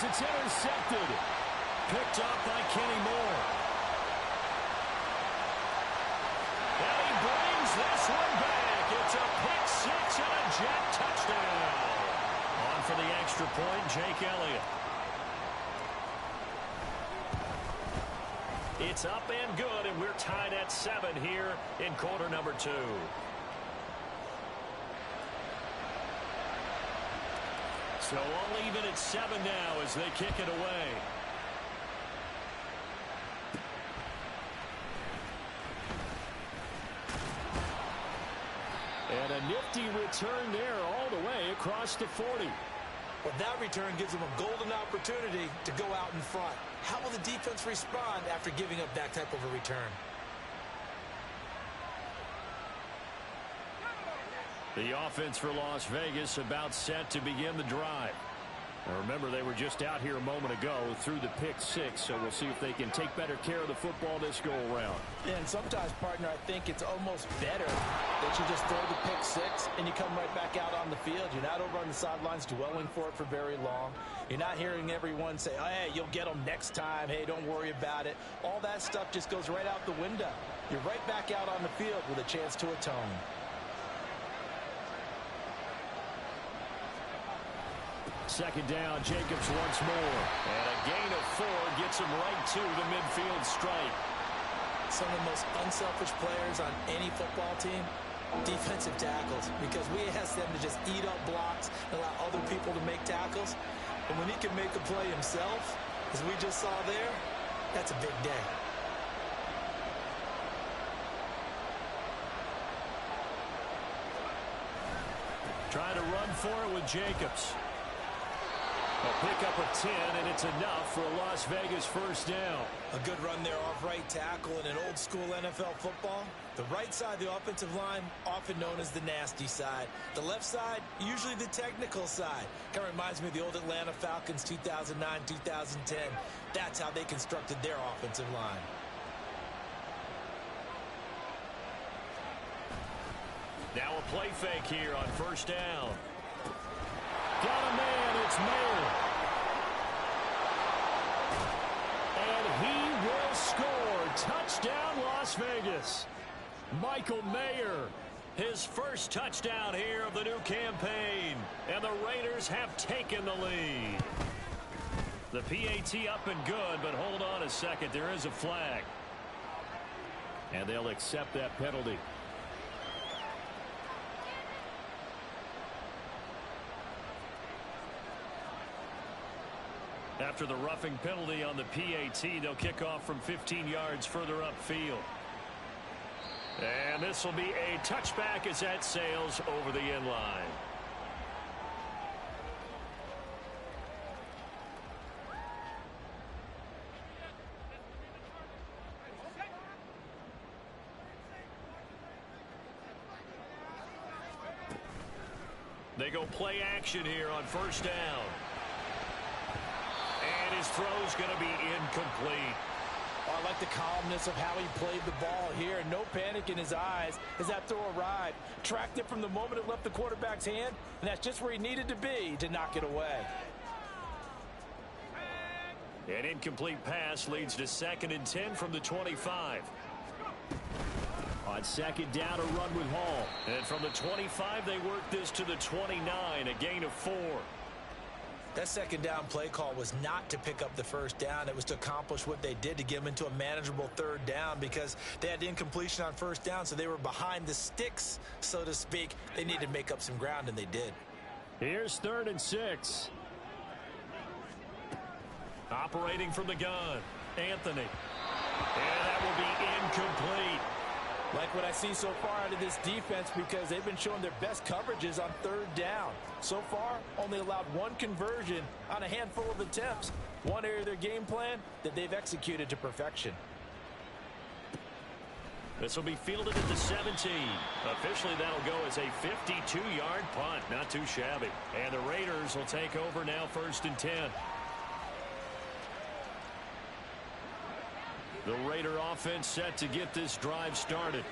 as it's intercepted. Picked up by Kenny Moore. And he brings this one back. It's a pick six and a jet touchdown. On for the extra point, Jake Elliott. It's up and good, and we're tied at 7 here in quarter number 2. So all even at 7 now as they kick it away. And a nifty return there all the way across the 40. Well, that return gives them a golden opportunity to go out in front. How will the defense respond after giving up that type of a return? The offense for Las Vegas about set to begin the drive. Now remember, they were just out here a moment ago through the pick six, so we'll see if they can take better care of the football this go-around. Yeah, and sometimes, partner, I think it's almost better that you just throw the pick six and you come right back out on the field. You're not over on the sidelines dwelling for it for very long. You're not hearing everyone say, oh, hey, you'll get them next time. Hey, don't worry about it. All that stuff just goes right out the window. You're right back out on the field with a chance to atone. Second down, Jacobs once more. And a gain of 4 gets him right to the midfield stripe. Some of the most unselfish players on any football team, defensive tackles, because we ask them to just eat up blocks and allow other people to make tackles. And when he can make a play himself, as we just saw there, that's a big day. Trying to run for it with Jacobs. A pickup of 10, and it's enough for a Las Vegas first down. A good run there off right tackle in an old-school NFL football. The right side of the offensive line, often known as the nasty side. The left side, usually the technical side. Kind of reminds me of the old Atlanta Falcons 2009-2010. That's how they constructed their offensive line. Now a play fake here on first down. Got a man, it's Mayer. And he will score. Touchdown, Las Vegas. Michael Mayer, his first touchdown here of the new campaign. And the Raiders have taken the lead. The PAT up and good, but hold on a second. There is a flag. And they'll accept that penalty. After the roughing penalty on the PAT, they'll kick off from 15 yards further upfield. And this will be a touchback as that sails over the end line. They go play action here on first down. His throw's going to be incomplete. Oh, I like the calmness of how he played the ball here. No panic in his eyes as that throw arrived. Tracked it from the moment it left the quarterback's hand, and that's just where he needed to be to knock it away. An incomplete pass leads to 2nd and 10 from the 25. On second down, a run with Hall. And from the 25, they work this to the 29, a gain of 4. That second down play call was not to pick up the first down. It was to accomplish what they did, to get them into a manageable third down, because they had incompletion on first down, so they were behind the sticks, so to speak. They needed to make up some ground, and they did. Here's 3rd and 6. Operating from the gun, Anthony. And that will be incomplete. Like what I see so far out of this defense, because they've been showing their best coverages on third down. So far, only allowed 1 conversion on a handful of attempts. One area of their game plan that they've executed to perfection. This will be fielded at the 17. Officially, that'll go as a 52-yard punt. Not too shabby. And the Raiders will take over now, 1st and 10. The Raider offense set to get this drive started.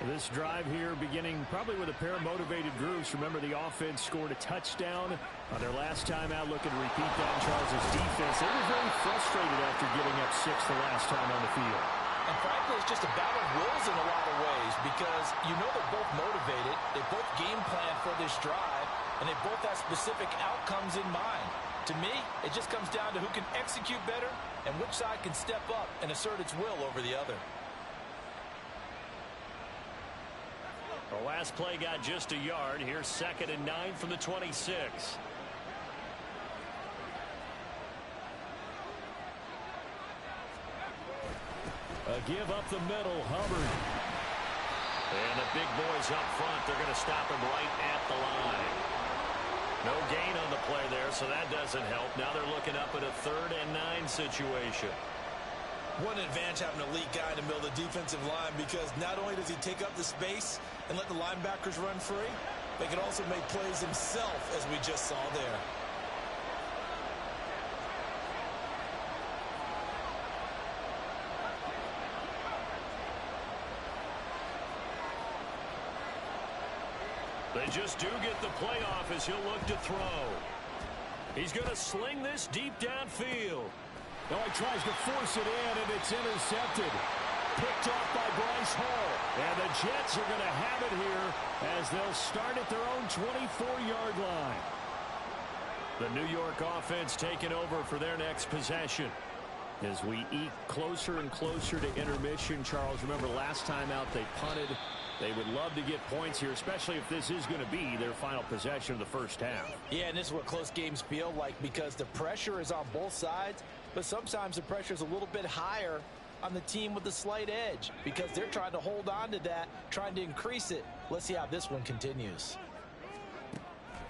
This drive here beginning probably with a pair of motivated groups. Remember, the offense scored a touchdown on their last time out, looking to repeat that. Charles' defense, they were very frustrated after giving up 6 the last time on the field. And frankly, it's just a battle of wills in a lot of ways because you know they're both motivated, they both game plan for this drive, and they both have specific outcomes in mind. To me, it just comes down to who can execute better and which side can step up and assert its will over the other. The last play got just a yard. Here's 2nd and 9 from the 26. A give up the middle, Hubbard. And the big boys up front, they're going to stop him right at the line. No gain on the play there, so that doesn't help. Now they're looking up at a 3rd and 9 situation. What an advantage having an elite guy in the middle of the defensive line, because not only does he take up the space and let the linebackers run free, but he can also make plays himself, as we just saw there. They just do get the play off as he'll look to throw. He's going to sling this deep downfield. Oh, he tries to force it in, and it's intercepted. Picked off by Bryce Hall. And the Jets are going to have it here as they'll start at their own 24-yard line. The New York offense taking over for their next possession. As we eke closer and closer to intermission, Charles, remember last time out they punted. They would love to get points here, especially if this is going to be their final possession of the first half. Yeah, and this is what close games feel like because the pressure is on both sides, but sometimes the pressure is a little bit higher on the team with the slight edge because they're trying to hold on to that, trying to increase it. Let's see how this one continues.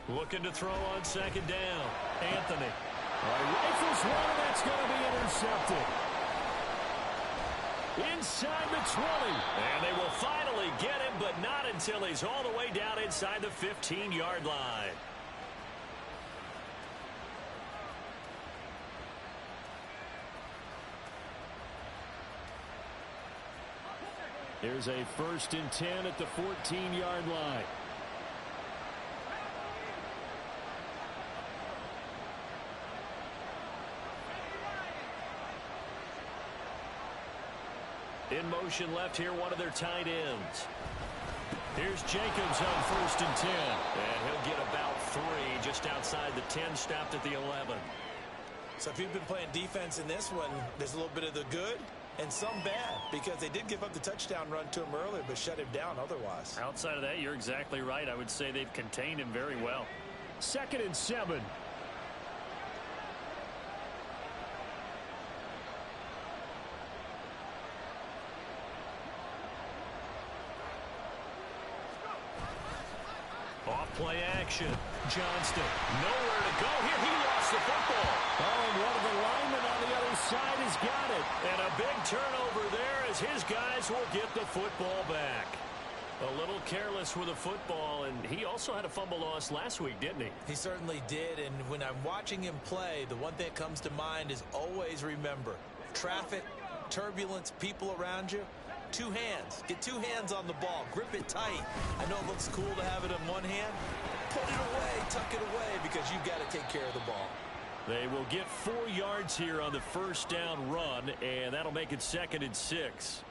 Looking to throw on 2nd down. Anthony. Rifles one, and that's going to be intercepted. Inside the 20. And they will finally get him, but not until he's all the way down inside the 15-yard line. Here's a 1st and 10 at the 14-yard line. In motion left here, one of their tight ends. Here's Jacobs on 1st and 10. And he'll get about 3 just outside the 10, stopped at the 11. So if you've been playing defense in this one, there's a little bit of the good and some bad, because they did give up the touchdown run to him earlier, but shut him down otherwise. Outside of that, you're exactly right. I would say they've contained him very well. 2nd and 7. Off-play action. Johnston. Nowhere to go here. He lost the football. Oh, and one of the linemen on the other side has got it. And a big turnover there as his guys will get the football back. A little careless with the football, and he also had a fumble loss last week, didn't he? He certainly did, and when I'm watching him play, the one thing that comes to mind is always remember, traffic, turbulence, people around you, 2 hands. Get 2 hands on the ball. Grip it tight. I know it looks cool to have it in one hand. Put it away. Tuck it away because you've got to take care of the ball. They will get 4 yards here on the 1st down run, and that'll make it 2nd and 6.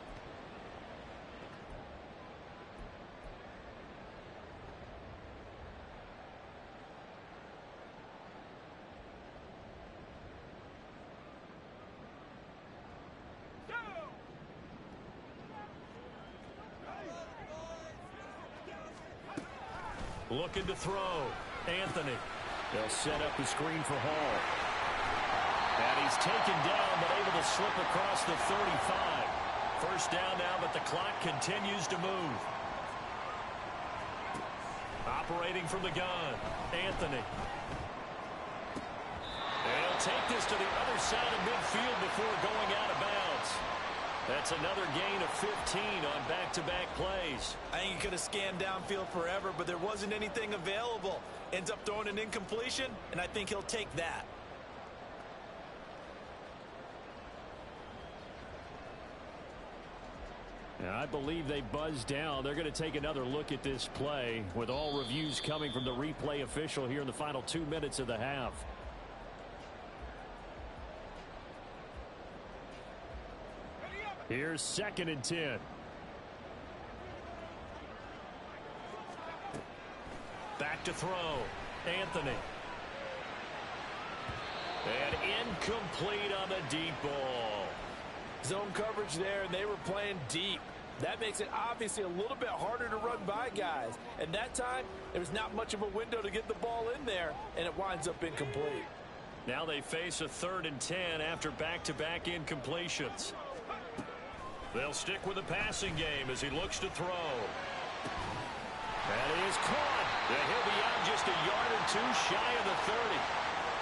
Looking to throw. Anthony. They'll set up the screen for Hall. And he's taken down, but able to slip across the 35. 1st down now, but the clock continues to move. Operating from the gun. Anthony. And he'll take this to the other side of midfield before going out of bounds. That's another gain of 15 on back-to-back plays. I think he could have scanned downfield forever, but there wasn't anything available. Ends up throwing an incompletion, and I think he'll take that. And I believe they buzzed down. They're going to take another look at this play with all reviews coming from the replay official here in the final 2 minutes of the half. Here's 2nd and 10. Back to throw. Anthony. And incomplete on the deep ball. Zone coverage there, and they were playing deep. That makes it obviously a little bit harder to run by guys. And that time, there was not much of a window to get the ball in there, and it winds up incomplete. Now they face a 3rd and 10 after back-to-back incompletions. They'll stick with the passing game as he looks to throw. That is caught. And he'll be out just a yard or two shy of the 30.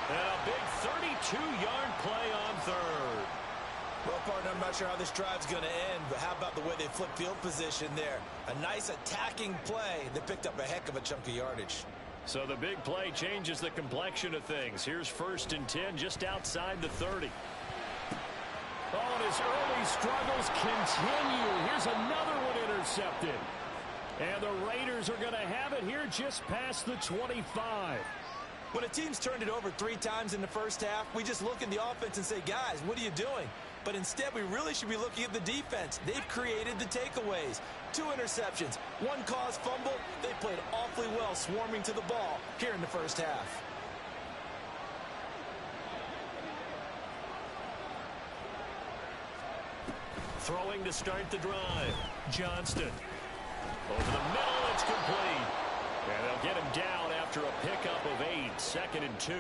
And a big 32-yard play on 3rd. Well, partner, I'm not sure how this drive's going to end, but how about the way they flip field position there? A nice attacking play that picked up a heck of a chunk of yardage. So the big play changes the complexion of things. Here's 1st and 10 just outside the 30. Oh, and his early struggles continue. Here's another one intercepted. And the Raiders are going to have it here just past the 25. When a team's turned it over 3 times in the first half, we just look at the offense and say, guys, what are you doing? But instead, we really should be looking at the defense. They've created the takeaways. 2 interceptions, 1 caused fumble. They played awfully well swarming to the ball here in the first half. Throwing to start the drive. Johnston. Over the middle, it's complete. And they'll get him down after a pickup of 8, 2nd and 2.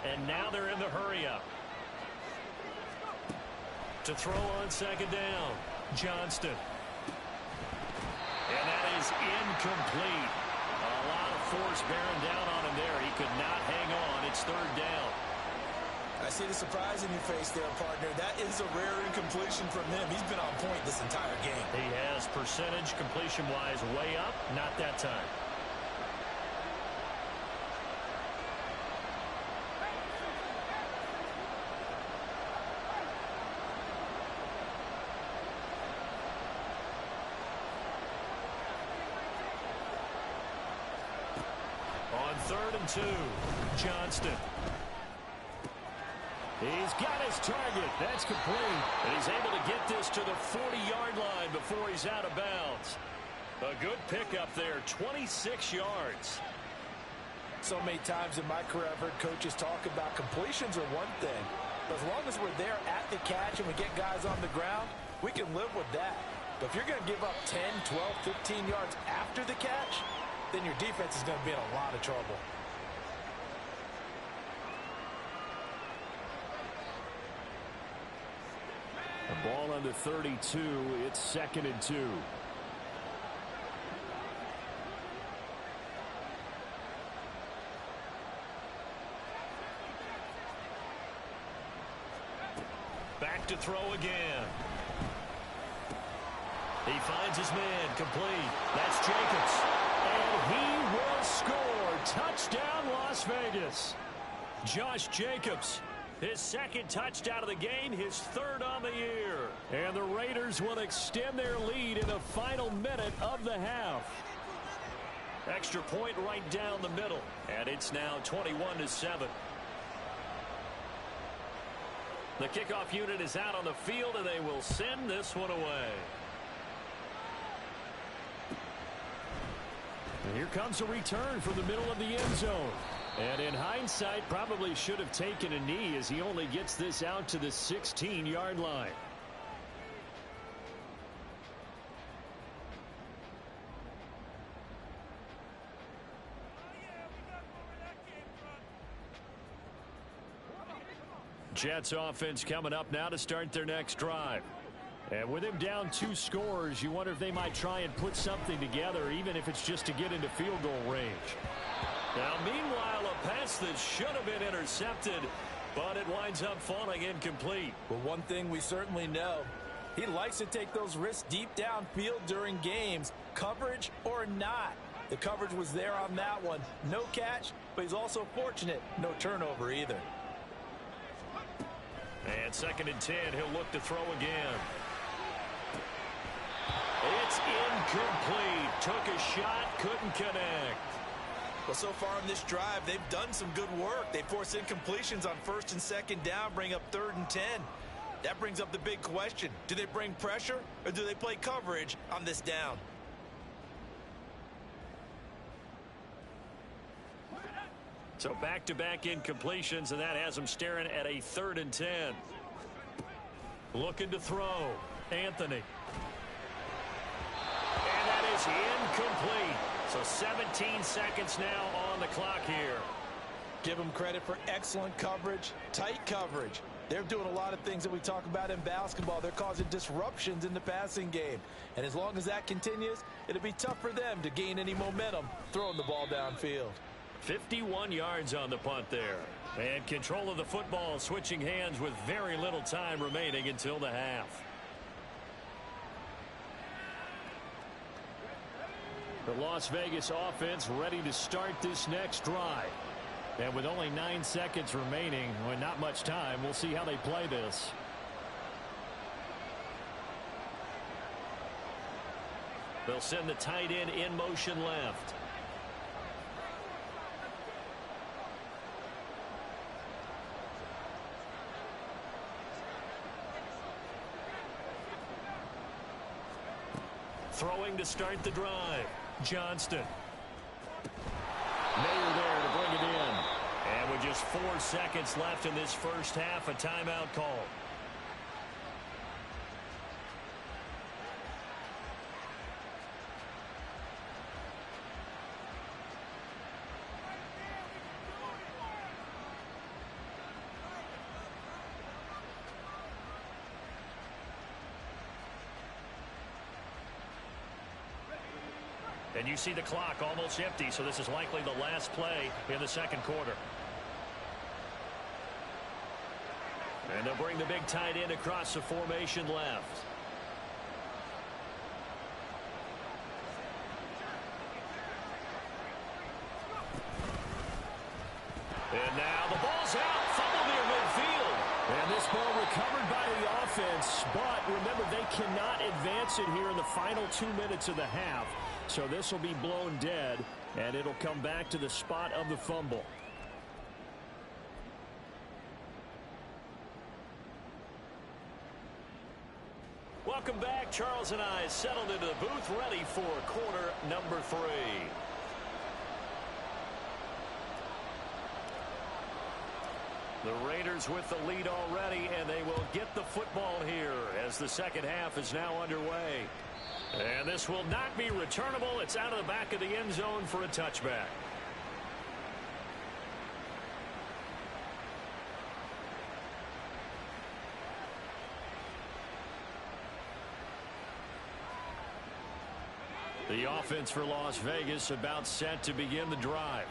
And now they're in the hurry-up. To throw on 2nd down, Johnston. And that is incomplete. A lot of force bearing down on him there. He could not hang on. It's 3rd down. I see the surprise in your face there, partner. That is a rare incompletion from him. He's been on point this entire game. He has percentage completion-wise way up. Not that time. On 3rd and 2, Johnston. He's got his target. That's complete. And he's able to get this to the 40-yard line before he's out of bounds. A good pickup there, 26 yards. So many times in my career I've heard coaches talk about completions are one thing. But as long as we're there at the catch and we get guys on the ground, we can live with that. But if you're going to give up 10, 12, 15 yards after the catch, then your defense is going to be in a lot of trouble. The ball on the 32. It's 2nd and 2. Back to throw again. He finds his man, complete. That's Jacobs. And he will score. Touchdown, Las Vegas. Josh Jacobs, his 2nd touchdown of the game, his 3rd on the year. And the Raiders will extend their lead in the final minute of the half. Extra point right down the middle. And it's now 21-7. The kickoff unit is out on the field, and they will send this one away. And here comes a return from the middle of the end zone. And in hindsight, probably should have taken a knee as he only gets this out to the 16-yard line. Jets offense coming up now to start their next drive. And with him down 2 scores, you wonder if they might try and put something together, even if it's just to get into field goal range. Now, meanwhile, a pass that should have been intercepted, but it winds up falling incomplete. But one thing we certainly know, he likes to take those risks deep downfield during games, coverage or not. The coverage was there on that one. No catch, but he's also fortunate. No turnover either. And 2nd and 10, he'll look to throw again. It's incomplete. Took a shot, couldn't connect. Well, so far in this drive, they've done some good work. They force incompletions on 1st and 2nd down, bring up 3rd and 10. That brings up the big question. Do they bring pressure or do they play coverage on this down? So back-to-back incompletions, and that has them staring at a 3rd and 10. Looking to throw. Anthony. And that is incomplete. So 17 seconds now on the clock here. Give them credit for excellent coverage, tight coverage. They're doing a lot of things that we talk about in basketball. They're causing disruptions in the passing game. And as long as that continues, it'll be tough for them to gain any momentum throwing the ball downfield. 51 yards on the punt there. And control of the football switching hands with very little time remaining until the half. The Las Vegas offense ready to start this next drive. And with only 9 seconds remaining, well, not much time, we'll see how they play this. They'll send the tight end in motion left. Throwing to start the drive. Johnston. Mayer there to bring it in. And with just 4 seconds left in this first half, a timeout call. And you see the clock almost empty, so this is likely the last play in the second quarter. And they'll bring the big tight end across the formation left. And now the ball's out. Fumble near midfield. And this ball recovered by the offense, but remember, they cannot advance it here in the final 2 minutes of the half. So this will be blown dead, and it'll come back to the spot of the fumble. Welcome back. Charles and I settled into the booth, ready for quarter number 3. The Raiders with the lead already, and they will get the football here as the second half is now underway. And this will not be returnable. It's out of the back of the end zone for a touchback. The offense for Las Vegas about set to begin the drive.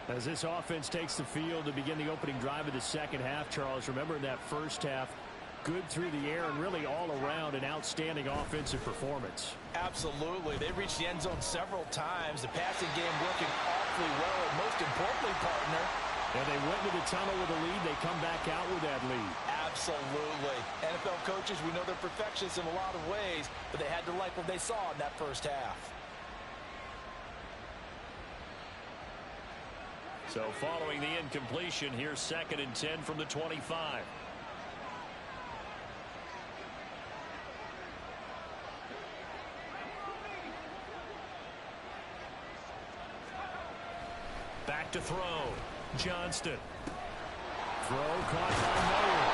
As this offense takes the field to begin the opening drive of the second half, Charles, remember in that first half, good through the air and really all around an outstanding offensive performance. Absolutely. They reached the end zone several times. The passing game working awfully well, and most importantly, partner. And they went to the tunnel with a lead. They come back out with that lead. Absolutely. NFL coaches, we know they're perfectionists in a lot of ways, but they had to like what they saw in that first half. So following the incompletion, here's 2nd and 10 from the 25. Back to throw. Johnston. Throw caught by Mayer.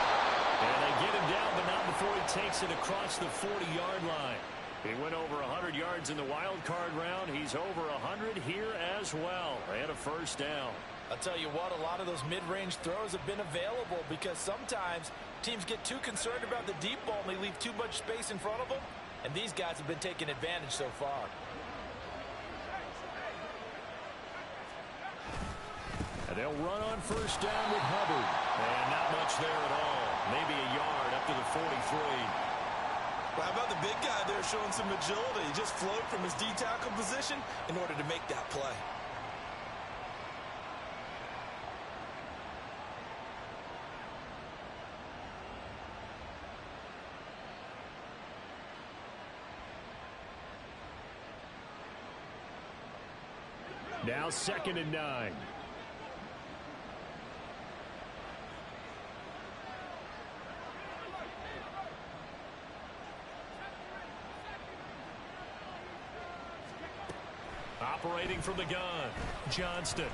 And they get him down, but not before he takes it across the 40-yard line. He went over 100 yards in the wild card round. He's over 100 here as well. And a first down. I'll tell you what, a lot of those mid-range throws have been available because sometimes teams get too concerned about the deep ball and they leave too much space in front of them. And these guys have been taking advantage so far. And they'll run on first down with Hubbard. And not much there at all. Maybe a yard up to the 43. Well, how about the big guy there showing some agility? He just flowed from his D-tackle position in order to make that play. Now 2nd and 9. Operating from the gun. Johnston.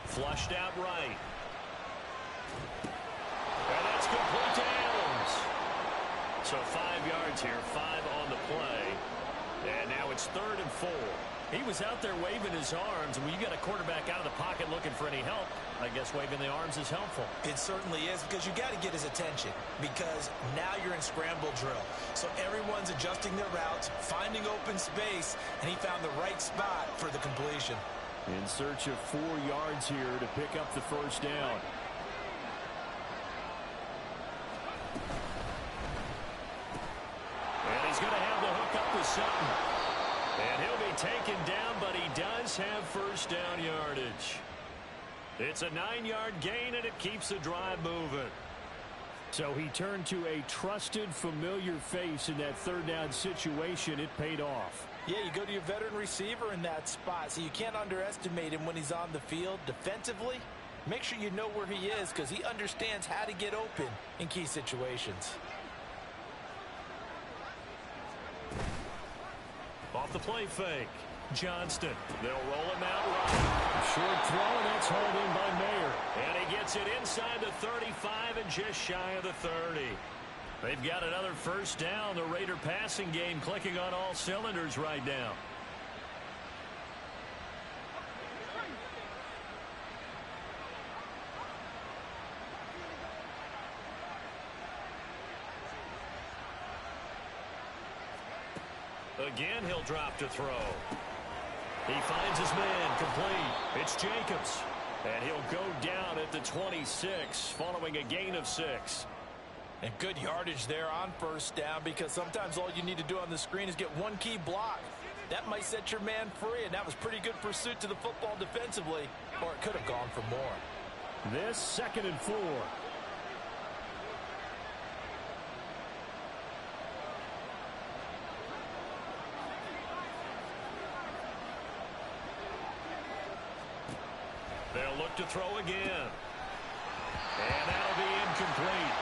Flushed out right. And that's complete to Adams. So 5 yards here, 5 on the play. And now it's 3rd and 4. He was out there waving his arms. When you got a quarterback out of the pocket looking for any help, I guess waving the arms is helpful. It certainly is, because you got to get his attention, because now you're in scramble drill. So everyone's adjusting their routes, finding open space, and he found the right spot for the completion. In search of 4 yards here to pick up the first down. And he's going to have the hook up with Sutton. And he'll be taken down, but he does have first down yardage. It's a 9-yard gain, and it keeps the drive moving. So he turned to a trusted, familiar face in that 3rd down situation. It paid off. Yeah, you go to your veteran receiver in that spot, so you can't underestimate him when he's on the field defensively. Make sure you know where he is, because he understands how to get open in key situations. Off the play fake. Johnston. They'll roll him out right. Short throw, and that's hauled in by Mayer. And he gets it inside the 35 and just shy of the 30. They've got another first down. The Raider passing game clicking on all cylinders right now. Again, he'll drop to throw. He finds his man complete. It's Jacobs. And he'll go down at the 26 following a gain of 6. And good yardage there on first down, because sometimes all you need to do on the screen is get one key block. That might set your man free, and that was pretty good pursuit to the football defensively, or it could have gone for more. This 2nd and 4. They'll look to throw again. And that'll be incomplete.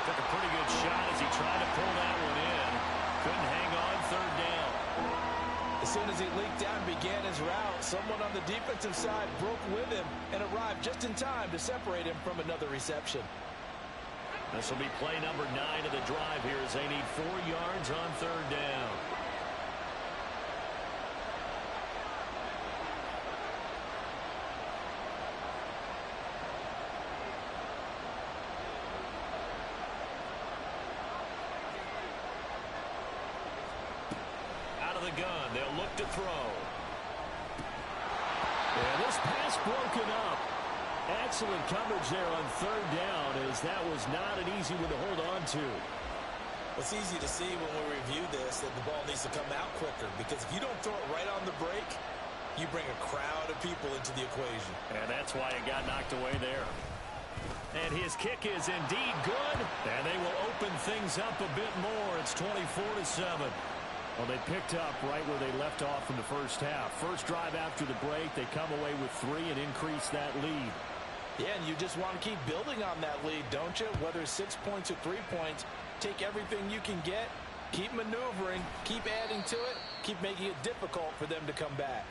Took a pretty good shot as he tried to pull that one in. Couldn't hang on 3rd down. As soon as he leaked out and began his route, someone on the defensive side broke with him and arrived just in time to separate him from another reception. This will be play number 9 of the drive here as they need 4 yards on 3rd down. Gun. They'll look to throw. And this pass broken up. Excellent coverage there on 3rd down, as that was not an easy one to hold on to. It's easy to see when we review this that the ball needs to come out quicker, because if you don't throw it right on the break, you bring a crowd of people into the equation. And that's why it got knocked away there. And his kick is indeed good, and they will open things up a bit more. It's 24-7. Well, they picked up right where they left off in the first half. First drive after the break, they come away with 3 and increase that lead. Yeah, and you just want to keep building on that lead, don't you? Whether it's 6 points or 3 points, take everything you can get, keep maneuvering, keep adding to it, keep making it difficult for them to come back.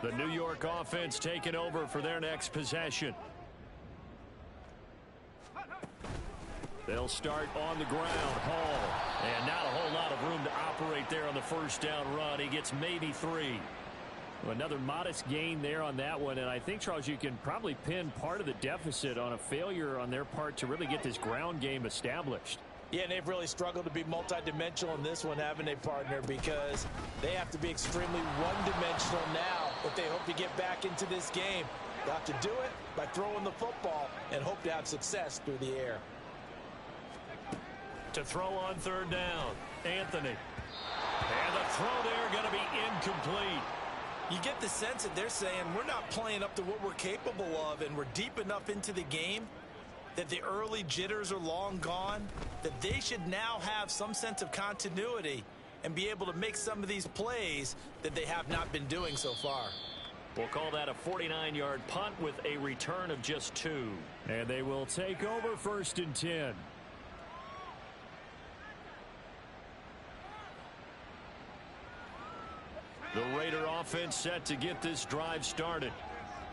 The New York offense taking over for their next possession. They'll start on the ground. Hall. And not a whole lot of room to operate there on the first down run. He gets maybe 3. Another modest gain there on that one. And I think, Charles, you can probably pin part of the deficit on a failure on their part to really get this ground game established. Yeah, and they've really struggled to be multidimensional in this one, haven't they, partner? Because they have to be extremely one-dimensional now if they hope to get back into this game. They have to do it by throwing the football and hope to have success through the air. To throw on 3rd down, Anthony. And the throw there going to be incomplete. You get the sense that they're saying we're not playing up to what we're capable of, and we're deep enough into the game that the early jitters are long gone, that they should now have some sense of continuity and be able to make some of these plays that they have not been doing so far. We'll call that a 49-yard punt with a return of just 2. And they will take over 1st and 10. The Raider offense set to get this drive started.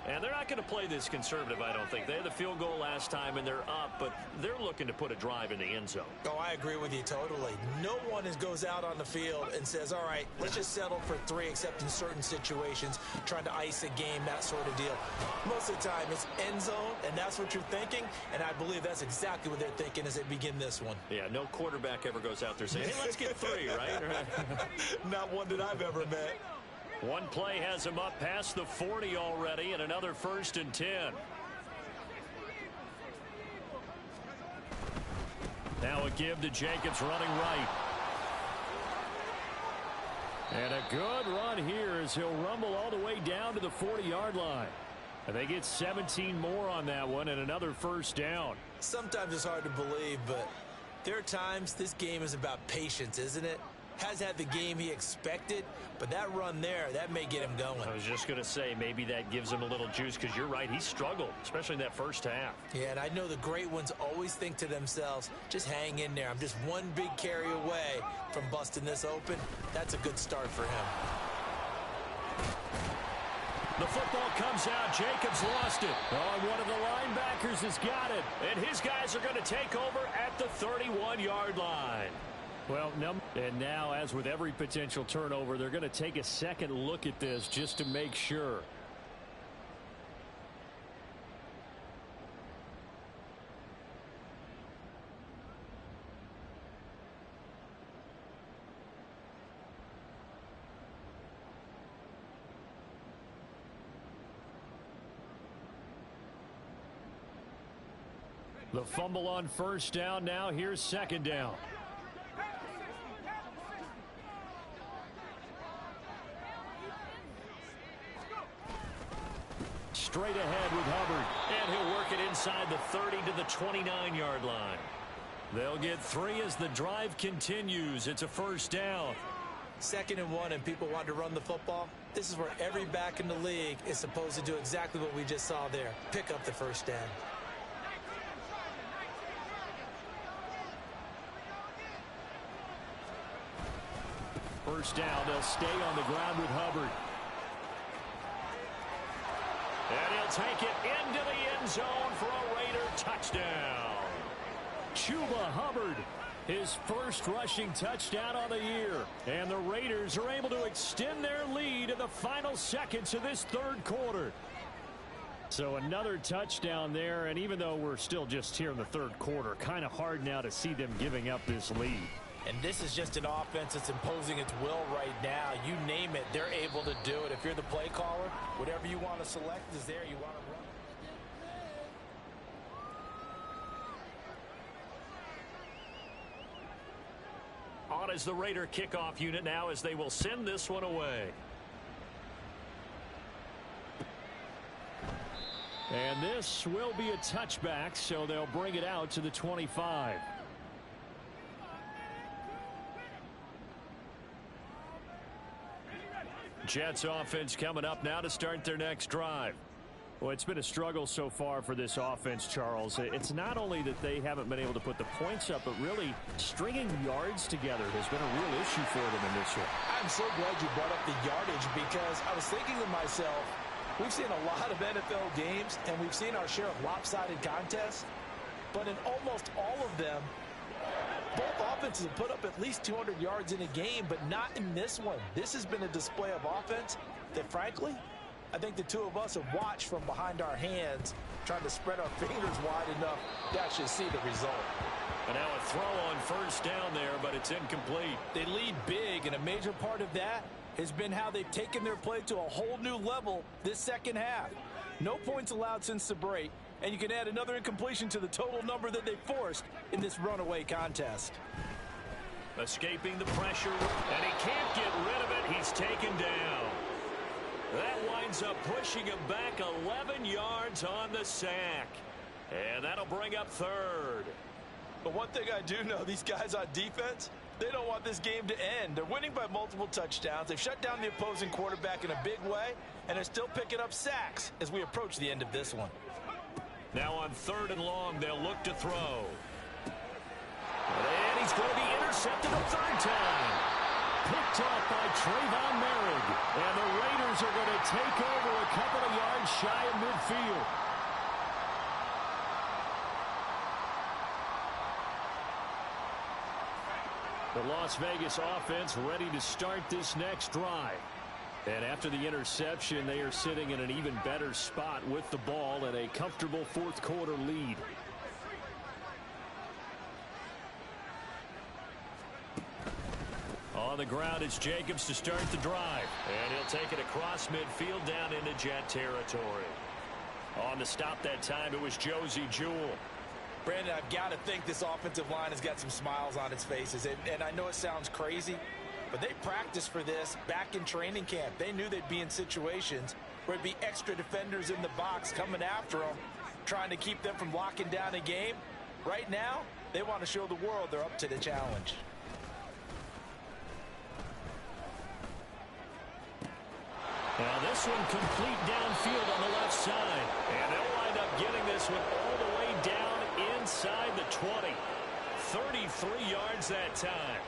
And they're not going to play this conservative, I don't think. They had the field goal last time, and they're up, but they're looking to put a drive in the end zone. Oh, I agree with you totally. No one goes out on the field and says, all right, let's just settle for 3, except in certain situations, trying to ice a game, that sort of deal. Most of the time, it's end zone, and that's what you're thinking, and I believe that's exactly what they're thinking as they begin this one. Yeah, no quarterback ever goes out there saying, hey, let's get 3, right? Not one that I've ever met. One play has him up past the 40 already, and another 1st and 10. Now a give to Jacobs running right. And a good run here as he'll rumble all the way down to the 40-yard line. And they get 17 more on that one and another 1st down. Sometimes it's hard to believe, but there are times this game is about patience, isn't it? Has had the game he expected, but that run there, that may get him going. I was just going to say, maybe that gives him a little juice, because you're right, he struggled, especially in that first half. Yeah, and I know the great ones always think to themselves, just hang in there. I'm just one big carry away from busting this open. That's a good start for him. The football comes out. Jacobs lost it. Oh, one of the linebackers has got it. And his guys are going to take over at the 31-yard line. Well, and now, as with every potential turnover, they're going to take a second look at this just to make sure. The fumble on 1st down. Now here's 2nd down. Straight ahead with Hubbard. And he'll work it inside the 30 to the 29-yard line. They'll get 3 as the drive continues. It's a 1st down. 2nd and 1, and people want to run the football. This is where every back in the league is supposed to do exactly what we just saw there. Pick up the 1st down. First down, they'll stay on the ground with Hubbard. And he'll take it into the end zone for a Raider touchdown. Chuba Hubbard, his first rushing touchdown on the year. And the Raiders are able to extend their lead in the final seconds of this 3rd quarter. So another touchdown there, and even though we're still just here in the 3rd quarter, kind of hard now to see them giving up this lead. And this is just an offense that's imposing its will right now. You name it, they're able to do it. If you're the play caller, whatever you want to select is there. You want to run. On is the Raider kickoff unit now as they will send this one away. And this will be a touchback, so they'll bring it out to the 25. Jets offense coming up now to start their next drive. Well, it's been a struggle so far for this offense, Charles. It's not only that they haven't been able to put the points up, but really stringing yards together has been a real issue for them in this year. I'm so glad you brought up the yardage, because I was thinking to myself, we've seen a lot of NFL games, and we've seen our share of lopsided contests, but in almost all of them, both offenses have put up at least 200 yards in a game, but not in this one. This has been a display of offense that, frankly, I think the two of us have watched from behind our hands, trying to spread our fingers wide enough to actually see the result. And now a throw on 1st down there, but it's incomplete. They lead big, and a major part of that has been how they've taken their play to a whole new level this 2nd half. No points allowed since the break, and you can add another incompletion to the total number that they forced in this runaway contest. Escaping the pressure, and he can't get rid of it. He's taken down. That winds up pushing him back 11 yards on the sack. And that'll bring up 3rd. But one thing I do know, these guys on defense They don't want this game to end. They're winning by multiple touchdowns. They've shut down the opposing quarterback in a big way, and they're still picking up sacks as we approach the end of this one. Now on 3rd and long, they'll look to throw. And he's going to be intercepted a 3rd time. Picked up by Trayvon Merrick. And the Raiders are going to take over a couple of yards shy of midfield. The Las Vegas offense ready to start this next drive. And after the interception, they are sitting in an even better spot with the ball and a comfortable 4th quarter lead. On the ground, it's Jacobs to start the drive. And he'll take it across midfield down into Jet territory. On the stop that time, it was Josie Jewell. Brandon, I've got to think this offensive line has got some smiles on its faces. And I know it sounds crazy, but they practiced for this back in training camp. They knew they'd be in situations where it'd be extra defenders in the box coming after them, trying to keep them from locking down a game. Right now, they want to show the world they're up to the challenge. Now this one complete downfield on the left side. And they'll wind up getting this one all the way down inside the 20. 33 yards that time.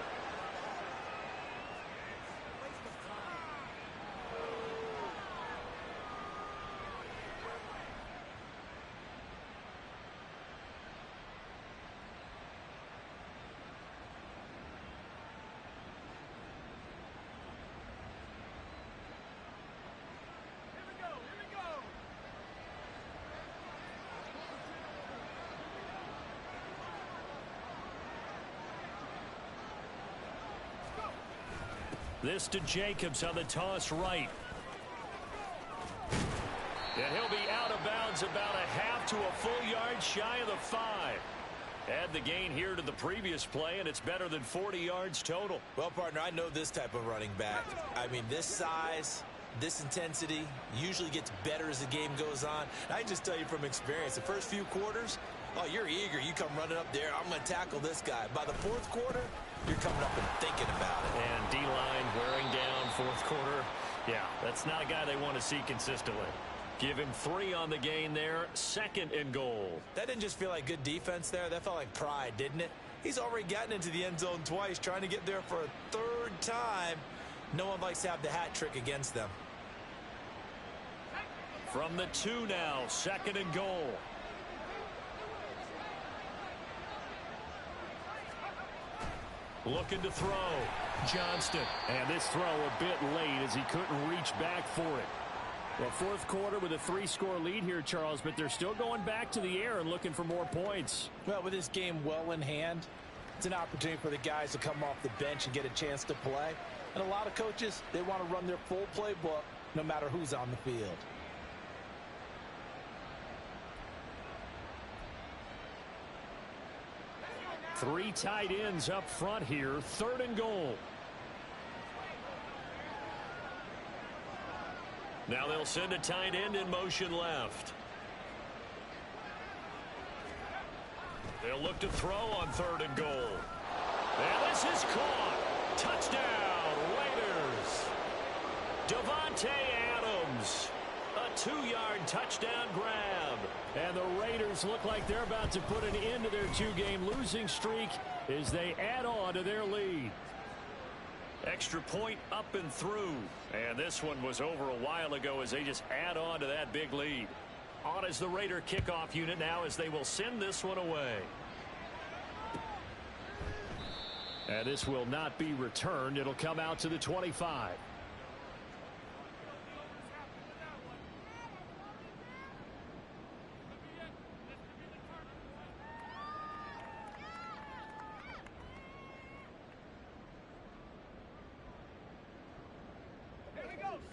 This to Jacobs on the toss right. And he'll be out of bounds about a half to a full yard shy of the 5. Add the gain here to the previous play, and it's better than 40 yards total. Well, partner, I know this type of running back. I mean, this size, this intensity usually gets better as the game goes on. And I just tell you from experience, the first few quarters, oh, you're eager. You come running up there. I'm going to tackle this guy. By the 4th quarter, you're coming up and thinking about it. And D-line wearing down 4th quarter. Yeah, that's not a guy they want to see consistently. Give him 3 on the gain there. 2nd and goal. That didn't just feel like good defense there. That felt like pride, didn't it? He's already gotten into the end zone twice, trying to get there for a 3rd time. No one likes to have the hat trick against them. From the 2 now, 2nd and goal. Looking to throw. Johnston. And this throw a bit late as he couldn't reach back for it. Well, 4th quarter with a 3-score lead here, Charles, but they're still going back to the air and looking for more points. Well, with this game well in hand, it's an opportunity for the guys to come off the bench and get a chance to play. And a lot of coaches, they want to run their full playbook no matter who's on the field. Three tight ends up front here. 3rd and goal. Now they'll send a tight end in motion left. They'll look to throw on 3rd and goal. And this is caught. Touchdown, Raiders. Davante Adams. A 2-yard touchdown grab. And the Raiders look like they're about to put an end to their 2-game losing streak as they add on to their lead. Extra point up and through. And this one was over a while ago as they just add on to that big lead. On is the Raider kickoff unit now as they will send this one away. And this will not be returned. It'll come out to the 25.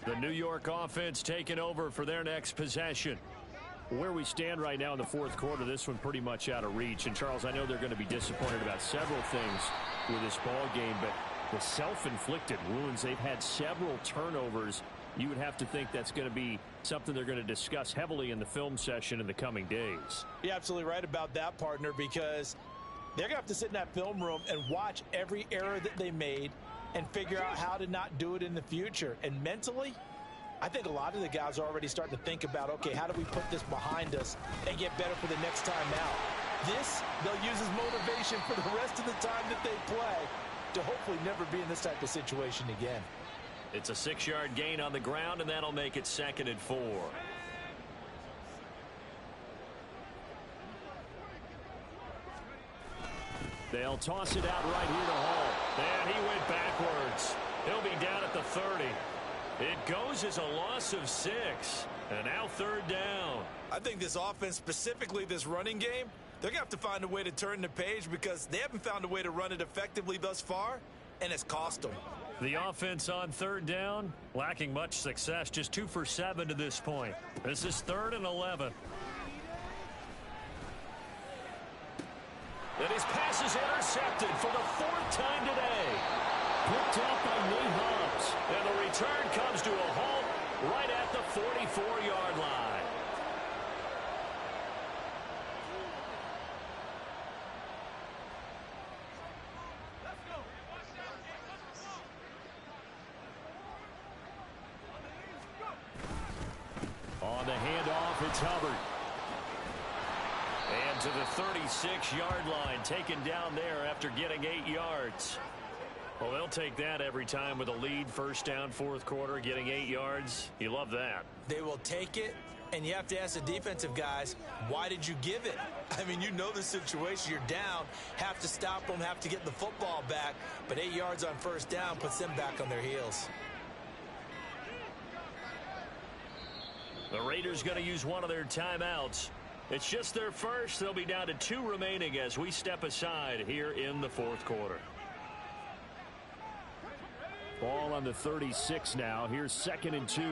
The New York offense taking over for their next possession. Where we stand right now in the 4th quarter, this one pretty much out of reach. And, Charles, I know they're going to be disappointed about several things with this ball game, but the self-inflicted wounds, they've had several turnovers. You would have to think that's going to be something they're going to discuss heavily in the film session in the coming days. You're absolutely right about that, partner, because They're going to have to sit in that film room and watch every error that they made and figure out how to not do it in the future. And mentally, I think a lot of the guys are already starting to think about, okay, how do we put this behind us and get better for the next time out? This, they'll use as motivation for the rest of the time that they play to hopefully never be in this type of situation again. It's a 6-yard gain on the ground, and that'll make it 2nd and 4. They'll toss it out right here to Hall. And he went backwards. He'll be down at the 30. It goes as a loss of 6. And now 3rd down. I think this offense, specifically this running game, they're going to have to find a way to turn the page because they haven't found a way to run it effectively thus far, and it's cost them. The offense on 3rd down, lacking much success, just 2 for 7 to this point. This is 3rd and 11. And his pass is intercepted for the 4th time today. Picked up by Nate Hobbs. And the return comes to a halt right at the 44-yard line. On the handoff, it's Hubbard. And to the 36-yard line, taken down there after getting 8 yards. Well, they'll take that every time with a lead, 1st down, 4th quarter, getting 8 yards. You love that. They will take it, and you have to ask the defensive guys, why did you give it? I mean, you know the situation. You're down, have to stop them, have to get the football back, but 8 yards on 1st down puts them back on their heels. The Raiders going to use one of their timeouts. It's just their first. They'll be down to 2 remaining as we step aside here in the 4th quarter. Ball on the 36 now. Here's 2nd and 2.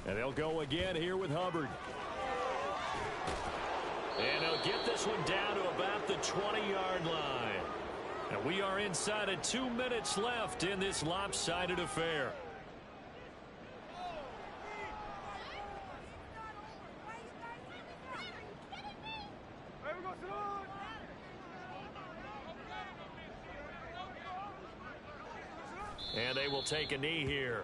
And they'll go again here with Hubbard. And he'll get this one down to about the 20-yard line. And we are inside of 2 minutes left in this lopsided affair. And they will take a knee here.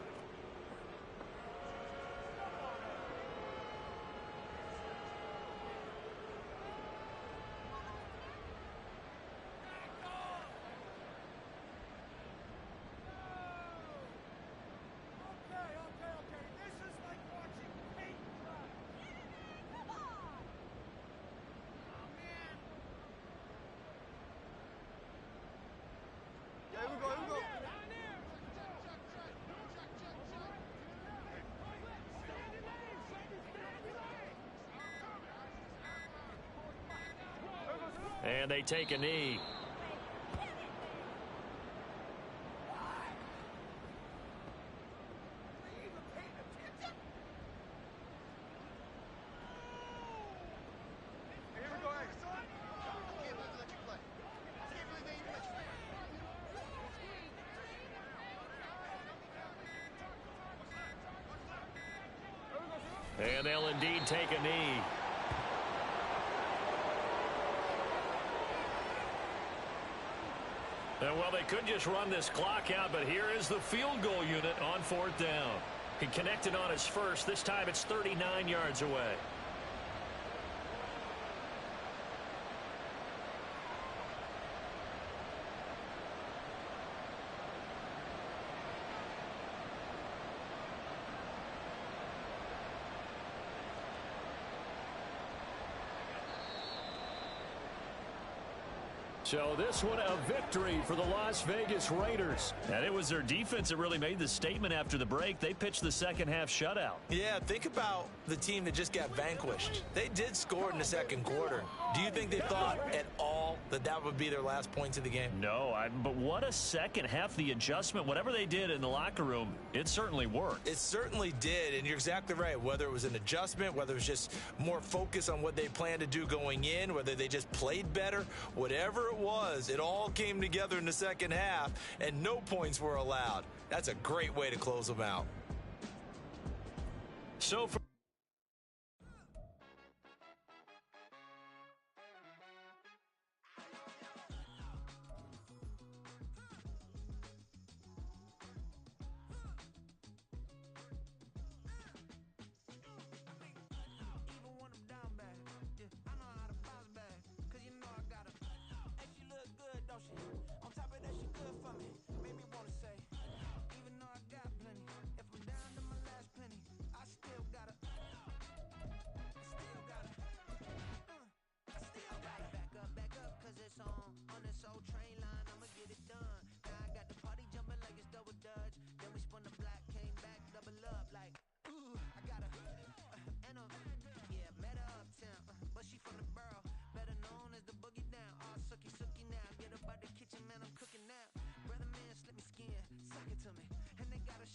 And they take a knee. And they'll indeed take a knee. And well, they could just run this clock out, but here is the field goal unit on 4th down. He connected on his first. This time it's 39 yards away. So this one a victory for the Las Vegas Raiders. And it was their defense that really made the statement after the break. They pitched the second half shutout. Yeah, think about the team that just got vanquished. They did score in the 2nd quarter. Do you think they thought at all that that would be their last points of the game? No, but what a second half. The adjustment, whatever they did in the locker room, it certainly worked. It certainly did, and you're exactly right. Whether it was an adjustment, whether it was just more focus on what they planned to do going in, whether they just played better, whatever it was, it all came together in the second half, and no points were allowed. That's a great way to close them out. So for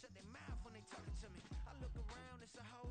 Shut their mouth.